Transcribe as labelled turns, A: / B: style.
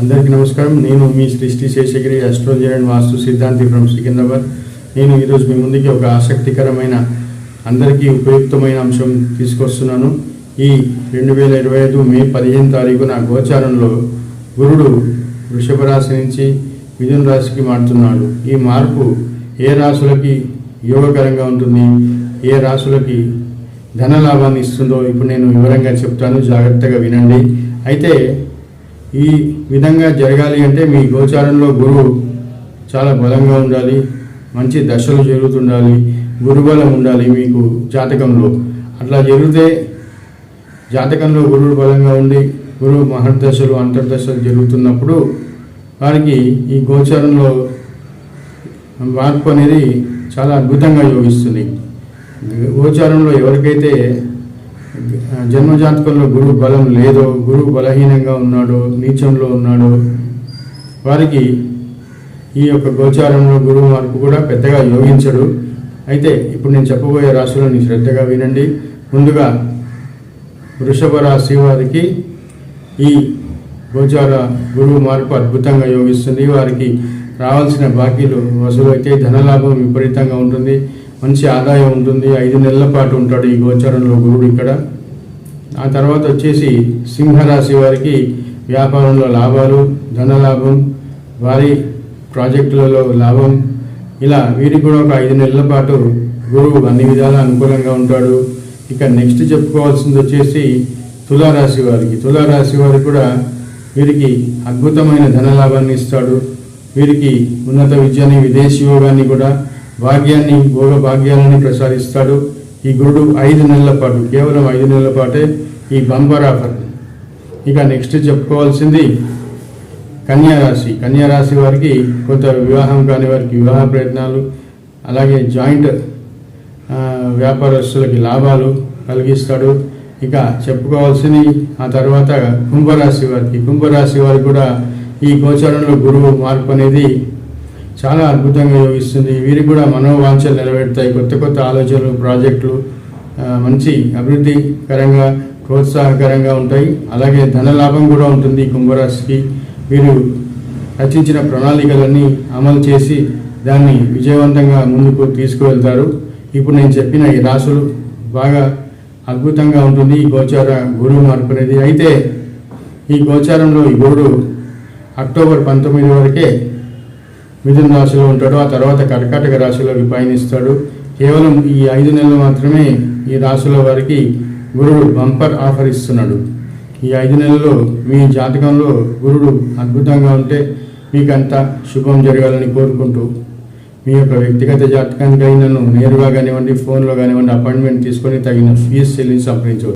A: అందరికీ నమస్కారం. నేను మీ శ్రీ శేషగిరి అస్ట్రాలజీ అండ్ వాస్తు సిద్ధాంతి ఫ్రమ్ సికింద్రాబాద్. నేను ఈరోజు మీ ముందుకి ఒక ఆసక్తికరమైన అందరికీ ఉపయుక్తమైన అంశం తీసుకొస్తున్నాను. ఈ 2025 మే 15 తారీఖున గోచారంలో గురుడు వృషభ రాశి నుంచి మిథున రాశికి మారుతున్నాడు. ఈ మార్పు ఏ రాశులకి యోగకరంగా ఉంటుంది, ఏ రాశులకి ధనలాభాన్ని ఇస్తుందో ఇప్పుడు నేను వివరంగా చెప్తాను, జాగ్రత్తగా వినండి. అయితే ఈ విధంగా జరగాలి అంటే మీ గోచారంలో గురువు చాలా బలంగా ఉండాలి, మంచి దశలు జరుగుతుండాలి, గురుబలం ఉండాలి మీకు జాతకంలో. అట్లా జరిగితే జాతకంలో గురువు బలంగా ఉండి గురువు మహర్దశలు అంతర్దశలు జరుగుతున్నప్పుడు వారికి ఈ గోచారంలో మార్పు అనేది చాలా అద్భుతంగా యోగిస్తుంది. గోచారంలో ఎవరికైతే జన్మజాతకంలో గురువు బలం లేదో, గురువు బలహీనంగా ఉన్నాడో, నీచంలో ఉన్నాడో వారికి ఈ యొక్క గోచారంలో గురువు మార్పు కూడా పెద్దగా యోగించడు. అయితే ఇప్పుడు నేను చెప్పబోయే రాశులని శ్రద్ధగా వినండి. ముందుగా వృషభ రాశి వారికి ఈ గోచార గురువు మార్పు అద్భుతంగా యోగిస్తుంది. వారికి రావాల్సిన బాకీలు వసూలు అయితే, ధనలాభం విపరీతంగా ఉంటుంది, మంచి ఆదాయం ఉంటుంది. 5 నెలల పాటు ఉంటాడు ఈ గోచారంలో గురుడు ఇక్కడ. ఆ తర్వాత వచ్చేసి సింహరాశి వారికి వ్యాపారంలో లాభాలు, ధనలాభం, వారి ప్రాజెక్టులలో లాభం, ఇలా వీరికి కూడా ఒక 5 నెలల పాటు గురువు అన్ని విధాలా అనుకూలంగా ఉంటాడు. ఇక నెక్స్ట్ చెప్పుకోవాల్సింది వచ్చేసి తులారాశి వారికి. తులారాశి వారికి కూడా వీరికి అద్భుతమైన ధనలాభాన్ని ఇస్తాడు. వీరికి ఉన్నత విద్యని, విదేశీ యోగాన్ని కూడా, భాగ్యాన్ని, భోగ భాగ్యాలని ప్రసాదిస్తాడు ఈ గురుడు 5 నెలల పాటు. కేవలం 5 నెలల పాటే ఈ బంపర్ ఆఫర్. ఇక నెక్స్ట్ చెప్పుకోవాల్సింది కన్యారాశి. కన్యారాశి వారికి కొంత వివాహం కాని వారికి వివాహ ప్రయత్నాలు, అలాగే జాయింట్ వ్యాపారస్తులకి లాభాలు కలిగిస్తాడు. ఇక చెప్పుకోవాల్సింది ఆ తర్వాత కుంభరాశి వారికి. కుంభరాశి వారికి కూడా ఈ గోచారంలో గురువు మార్పు అనేది చాలా అద్భుతంగా యోగిస్తుంది. వీరికి కూడా మనోవాంఛలు నెరవేరుతాయి. కొత్త కొత్త ఆలోచనలు, ప్రాజెక్టులు మంచి అభివృద్ధికరంగా, ప్రోత్సాహకరంగా ఉంటాయి. అలాగే ధనలాభం కూడా ఉంటుంది కుంభరాశికి. వీరు రచించిన ప్రణాళికలన్నీ అమలు చేసి దాన్ని విజయవంతంగా ముందుకు తీసుకువెళ్తారు. ఇప్పుడు నేను చెప్పిన ఈ రాశులు బాగా అద్భుతంగా ఉంటుంది ఈ గోచార గురువు మార్పు అనేది. అయితే ఈ గోచారంలో ఈ గురుడు అక్టోబర్ 19 వరకే మిథున రాశిలో ఉంటాడు. ఆ తర్వాత కర్కాటక రాశిలోకి పయనిస్తాడు. కేవలం ఈ 5 నెలలు మాత్రమే ఈ రాశుల వారికి గురుడు బంపర్ ఆఫర్ ఇస్తున్నాడు. ఈ 5 నెలల్లో మీ జాతకంలో గురుడు అద్భుతంగా ఉంటే మీకంతా శుభం జరగాలని కోరుకుంటూ మీ యొక్క వ్యక్తిగత జాతకానికి నన్ను నేరుగా కానివ్వండి, ఫోన్లో కానివ్వండి అపాయింట్మెంట్ తీసుకొని తగిన ఫీజు చెల్లించి సంప్రదించవచ్చు.